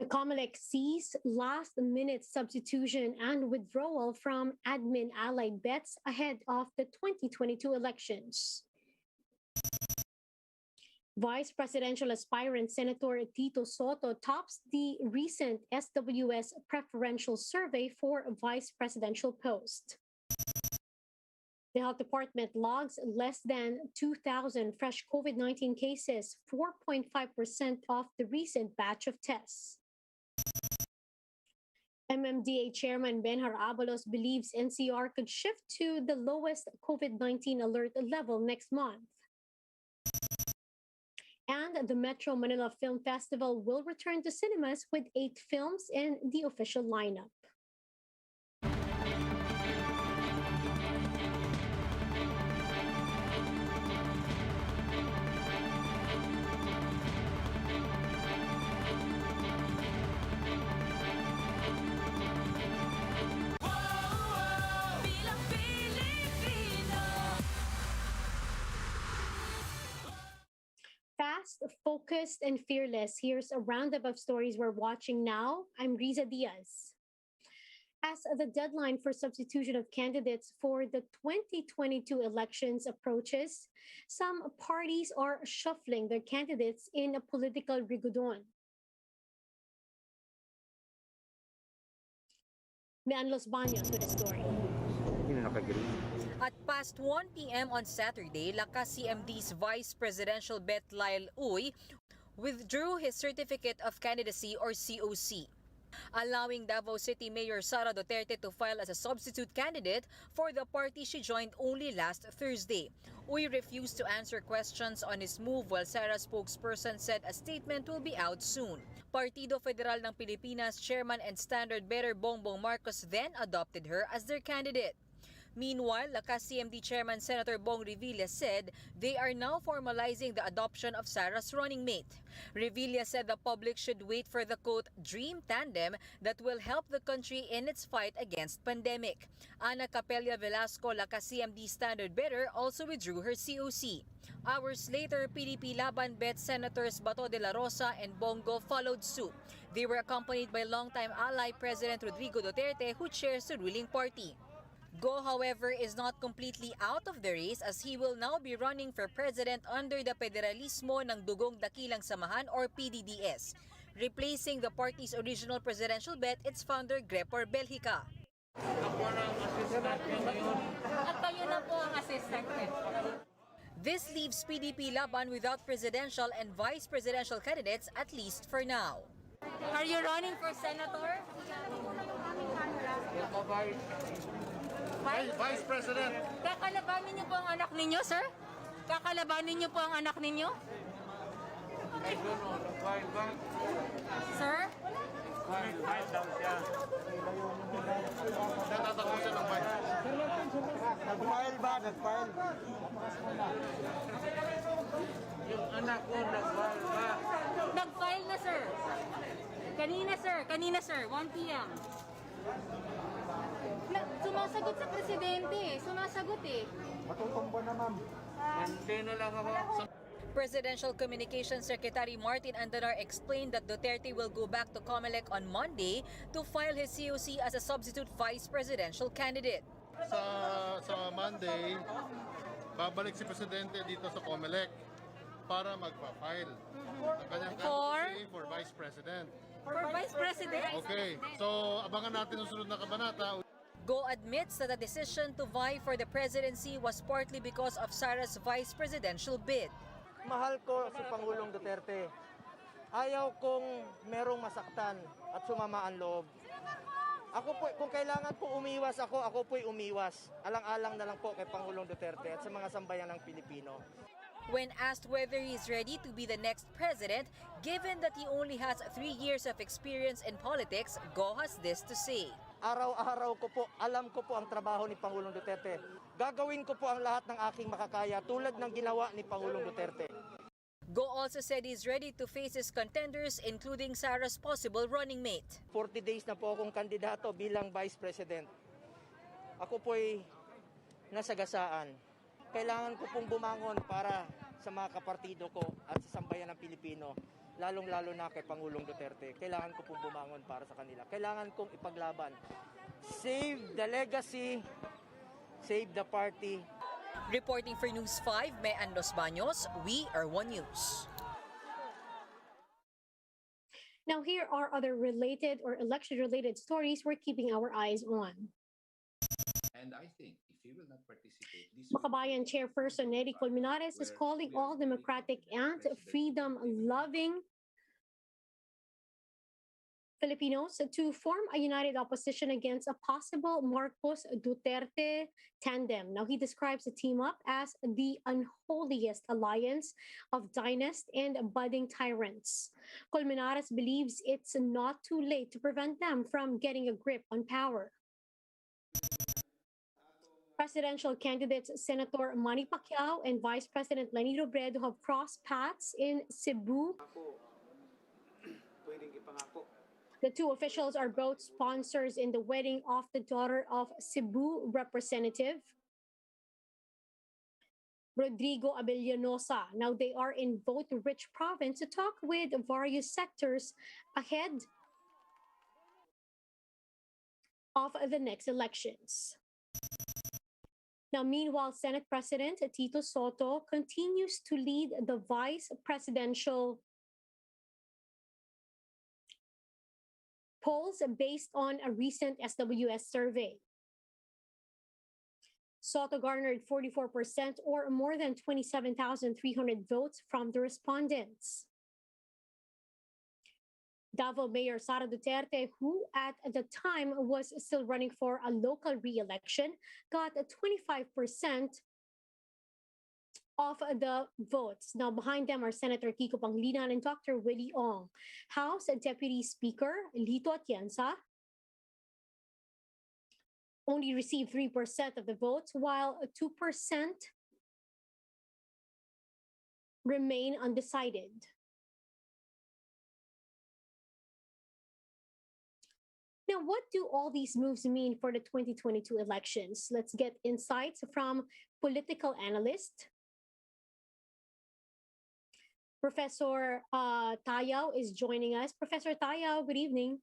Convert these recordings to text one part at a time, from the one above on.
The COMELEC sees last-minute substitution and withdrawal from admin allied bets ahead of the 2022 elections. Vice presidential aspirant Senator Tito Soto tops the recent SWS preferential survey for a vice presidential post. The health department logs less than 2,000 fresh COVID-19 cases, 4.5% of the recent batch of tests. MMDA Chairman Benhar Abalos believes NCR could shift to the lowest COVID-19 alert level next month. And the Metro Manila Film Festival will return to cinemas with 8 films in the official lineup. Fast, focused, and fearless. Here's a roundup of stories we're watching now. I'm Riza Diaz. As the deadline for substitution of candidates for the 2022 elections approaches, some parties are shuffling their candidates in a political rigodon. Mian Los Baños with a story. At past 1 p.m. on Saturday, Lakas CMD's Vice Presidential bet Lyle Uy withdrew his Certificate of Candidacy or COC, allowing Davao City Mayor Sara Duterte to file as a substitute candidate for the party she joined only last Thursday. Uy refused to answer questions on his move while Sara's spokesperson said a statement will be out soon. Partido Federal ng Pilipinas Chairman and Standard Bearer Bongbong Marcos then adopted her as their candidate. Meanwhile, Lakas CMD Chairman Senator Bong Revilla said they are now formalizing the adoption of Sara's running mate. Revilla said the public should wait for the quote, dream tandem that will help the country in its fight against pandemic. Ana Capella Velasco, Lakas CMD Standard Bearer, also withdrew her COC. Hours later, PDP Laban bet Senators Bato de la Rosa and Bongo followed suit. They were accompanied by longtime ally President Rodrigo Duterte, who chairs the ruling party. Go, however, is not completely out of the race as he will now be running for president under the Federalismo ng Dugong Dakilang Samahan or PDDS, replacing the party's original presidential bet, its founder Grepor Belhica. At kayo na po ang assistant niya. This leaves PDP Laban without presidential and vice presidential candidates, at least for now. Are you running for senator? Vice President. Kakalabanin niyo po ang anak ninyo, sir? Kakalabanin niyo po ang anak ninyo? Sir? Five daw siya. Natatakot siya ng five. Nag-file ba? Nag-file? Yung anak ko nag-file ba? Nag-file na, sir. Kanina, sir. 1 p.m. Sumasagot sa presidente. Sumasagot eh. Matutumbo na, ma'am. Hindi na lang ako. Presidential Communications Secretary Martin Andanar explained that Duterte will go back to COMELEC on Monday to file his COC as a substitute vice presidential candidate. Sa Monday, babalik si Presidente dito sa COMELEC para magpa-file ng kanyang candidacy for Vice President. For Vice President? Okay, so abangan natin ang sunod na kabanata. Go admits that the decision to vie for the presidency was partly because of Sara's vice presidential bid. Mahal ko si Pangulong Duterte. Ayaw kong merong masaktan at sumama ang loob. Ako po, kung kailangan po umiwas ako po'y umiwas. Alang-alang na lang po kay Pangulong Duterte at sa mga sambayan ng Pilipino. When asked whether he is ready to be the next president, given that he only has 3 years of experience in politics, Go has this to say. Araw-araw ko po, alam ko po ang trabaho ni Pangulong Duterte. Gagawin ko po ang lahat ng aking makakaya tulad ng ginawa ni Pangulong Duterte. Go also said he's ready to face his contenders, including Sara's possible running mate. 40 days na po akong kandidato bilang Vice President. Ako po'y nasagasaan. Kailangan ko pong bumangon para sa mga kapartido ko at sa sambayan ng Pilipino. lalong-lalo na kay Pangulong Duterte. Kailangan ko pong bumangon para sa kanila. Kailangan kong ipaglaban. Save the legacy, save the party. Reporting for News 5, Mean Los Baños, we are One News. Now, here are other related or election-related stories we're keeping our eyes on. And I think if he will not participate, this Makabayan Chairperson Neri Colmenares is calling all democratic and freedom-loving Filipinos to form a united opposition against a possible Marcos-Duterte tandem. Now, he describes the team-up as the unholiest alliance of dynasts and budding tyrants. Colmenares believes it's not too late to prevent them from getting a grip on power. Presidential candidates Senator Manny Pacquiao and Vice President Leni Robredo have crossed paths in Cebu. The two officials are both sponsors in the wedding of the daughter of Cebu Representative Rodrigo Abellanosa. Now they are in vote-rich province to talk with various sectors ahead of the next elections. Now, meanwhile, Senate President Tito Soto continues to lead the vice presidential polls based on a recent SWS survey. Soto garnered 44% or more than 27,300 votes from the respondents. Davao Mayor Sara Duterte, who at the time was still running for a local re-election, got 25% of the votes. Now, behind them are Senator Kiko Pangilinan and Dr. Willie Ong. House Deputy Speaker Lito Atienza only received 3% of the votes, while 2% remain undecided. Now, what do all these moves mean for the 2022 elections? Let's get insights from political analyst Professor Tayao is joining us. Professor Tayao, good evening.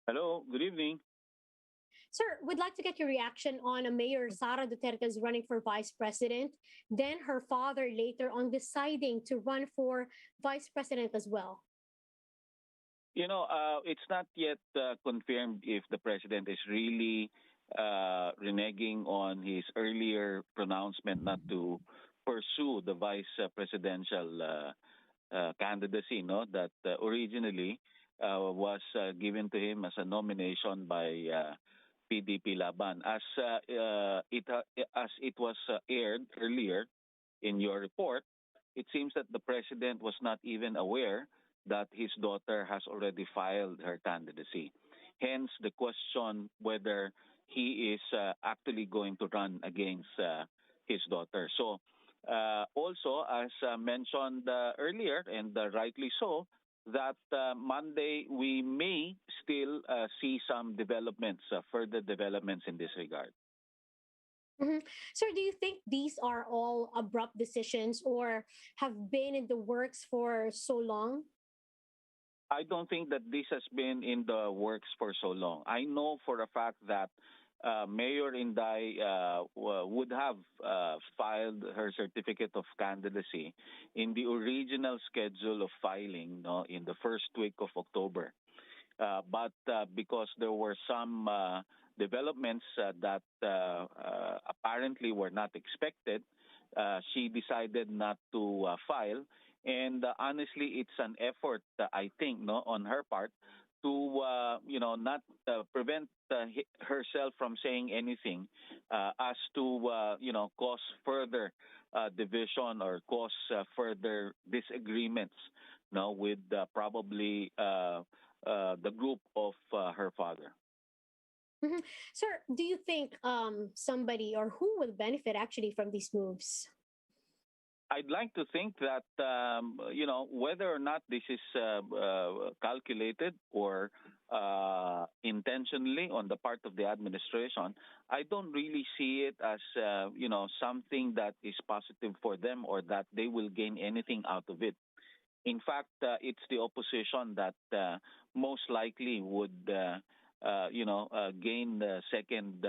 Hello, good evening. Sir, we'd like to get your reaction on Mayor Sara Duterte's running for vice president, then her father later on deciding to run for vice president as well. You know, it's not yet confirmed if the president is really reneging on his earlier pronouncement not to pursue the vice presidential candidacy, no, that originally was given to him as a nomination by PDP Laban. As it was aired earlier in your report, it seems that the president was not even aware that his daughter has already filed her candidacy. Hence, the question whether he is actually going to run against his daughter. So, also, as mentioned earlier, and rightly so, that Monday we may still see some developments, further developments in this regard. Mm-hmm. Sir, do you think these are all abrupt decisions or have been in the works for so long? I don't think that this has been in the works for so long. I know for a fact that Mayor Inday would have filed her certificate of candidacy in the original schedule of filing, no, in the first week of October. But because there were some developments that apparently were not expected, she decided not to file. And honestly, it's an effort, I think, no, on her part to, not prevent herself from saying anything as to, cause further division or cause further disagreements, no, with probably the group of her father. Mm-hmm. Sir, do you think somebody or who will benefit actually from these moves? I'd like to think that, whether or not this is calculated or intentionally on the part of the administration, I don't really see it as something that is positive for them or that they will gain anything out of it. In fact, it's the opposition that most likely would gain the second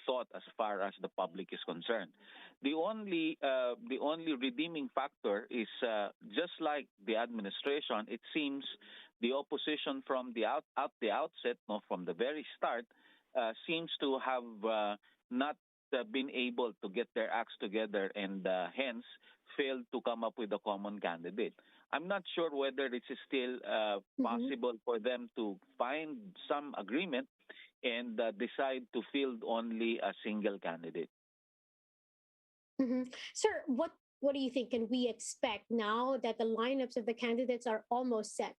thought as far as the public is concerned. The only redeeming factor is just like the administration. It seems the opposition from the outset, no, from the very start, seems to have not been able to get their acts together and hence failed to come up with a common candidate. I'm not sure whether it is still possible for them to find some agreement and decide to field only a single candidate. Sir, what do you think can we expect now that the lineups of the candidates are almost set?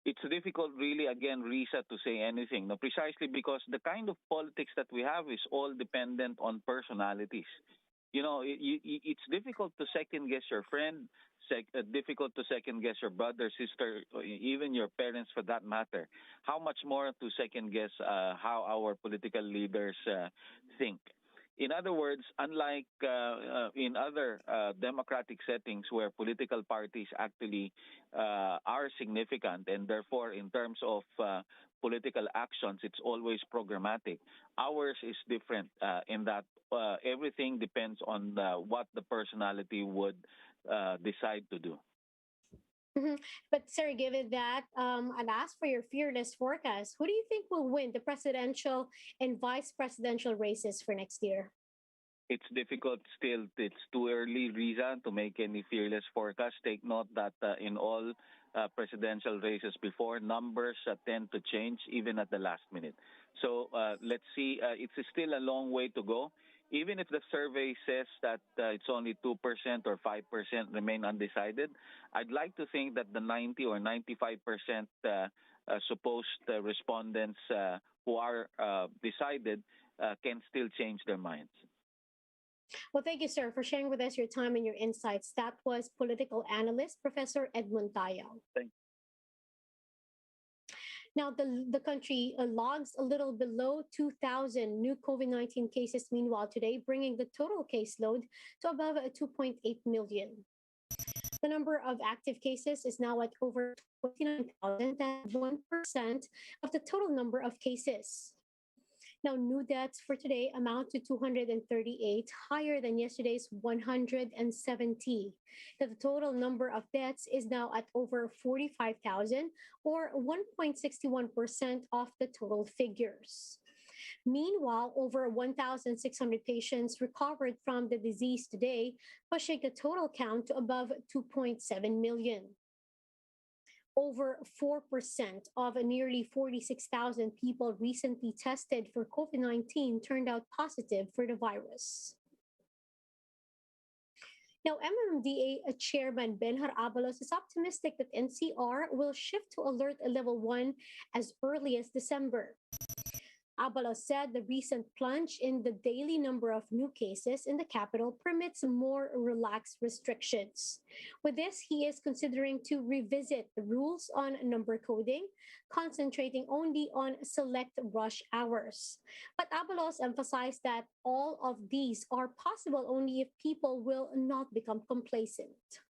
It's difficult, really, again, Risa, to say anything, no, precisely because the kind of politics that we have is all dependent on personalities. It's difficult to second guess your friend, difficult to second guess your brother, sister, or even your parents for that matter. How much more to second guess how our political leaders think? In other words, unlike in other democratic settings where political parties actually are significant and therefore in terms of political actions, it's always programmatic. Ours is different in that everything depends on what the personality would decide to do. But sir, given that, I'd ask for your fearless forecast. Who do you think will win the presidential and vice presidential races for next year? It's difficult still. It's too early, Riza, to make any fearless forecast. Take note that in all presidential races before, numbers tend to change even at the last minute. So let's see. It's still a long way to go. Even if the survey says that it's only 2% or 5% remain undecided, I'd like to think that the 90 or 95% supposed respondents who are decided can still change their minds. Well, thank you, sir, for sharing with us your time and your insights. That was political analyst, Professor Edmund Tayaw. Thank you. Now, the country logs a little below 2,000 new COVID-19 cases, meanwhile, today, bringing the total caseload to above 2.8 million. The number of active cases is now at over 29,000, and 1% of the total number of cases. Now, new deaths for today amount to 238, higher than yesterday's 170. Now, the total number of deaths is now at over 45,000, or 1.61% of the total figures. Meanwhile, over 1,600 patients recovered from the disease today, pushing the total count to above 2.7 million. Over 4% of nearly 46,000 people recently tested for COVID-19 turned out positive for the virus. Now, MMDA Chairman Benhur Abalos is optimistic that NCR will shift to Alert Level 1 as early as December. Abalos said the recent plunge in the daily number of new cases in the capital permits more relaxed restrictions. With this, he is considering to revisit the rules on number coding, concentrating only on select rush hours. But Abalos emphasized that all of these are possible only if people will not become complacent.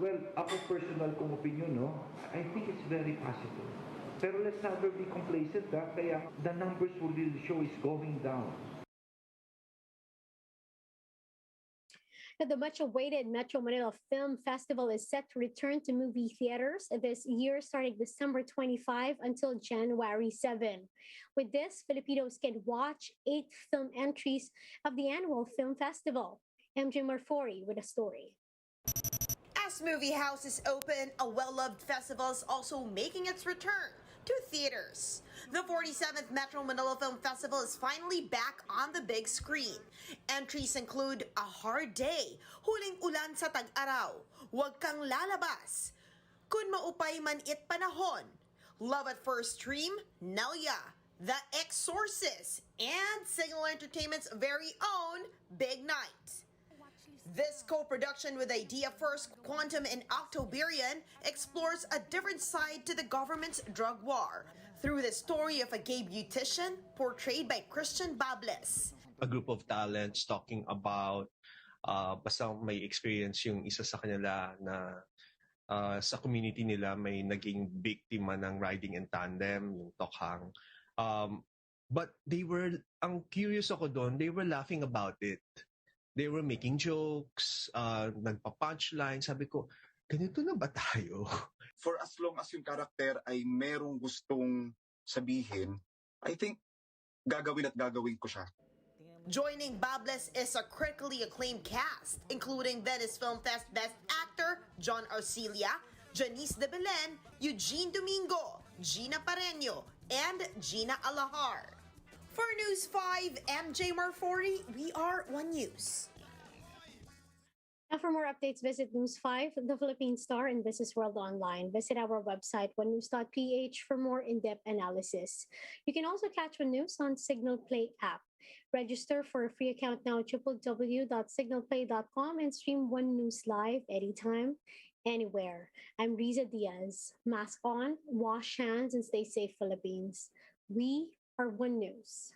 Well, ako personal kong opinion, no? I think it's very possible. Pero let's never be complacent, kaya the numbers will really show is going down. Now, the much-awaited Metro Manila Film Festival is set to return to movie theaters this year, starting December 25 until January 7. With this, Filipinos can watch 8 film entries of the annual film festival. MJ Marfori with a story. As movie houses open, a well-loved festival is also making its return to theaters. The 47th Metro Manila Film Festival is finally back on the big screen. Entries include A Hard Day, Huling Ulan sa Tag-Araw, Huwag Kang Lalabas, Kun Maupay Man It Panahon, Love at First Stream, Nelia, The Exorcist, and Signal Entertainment's very own Big Night. This co-production with Idea First, Quantum, and Octoberian explores a different side to the government's drug war through the story of a gay beautician portrayed by Christian Bables. A group of talents talking about basta may experience yung isa sa kanila na sa community nila may naging biktima ng riding in tandem, yung tokhang. But ang curious ako doon, they were laughing about it. They were making jokes, nagpa-punchline. Sabi ko, ganito na ba tayo? For as long as yung karakter ay merong gustong sabihin, I think gagawin ko siya. Joining Bables is a critically acclaimed cast, including Venice Film Fest Best Actor John Arcilia, Janice de Belen, Eugene Domingo, Gina Pareño, and Gina Alahar. For News 5, MJ Marfori, we are One News. Now, for more updates, visit News 5, The Philippine Star, and Business World Online. Visit our website, onenews.ph, for more in-depth analysis. You can also catch One News on Signal Play app. Register for a free account now at www.signalplay.com and stream One News live anytime, anywhere. I'm Riza Diaz. Mask on, wash hands, and stay safe, Philippines. We are One News.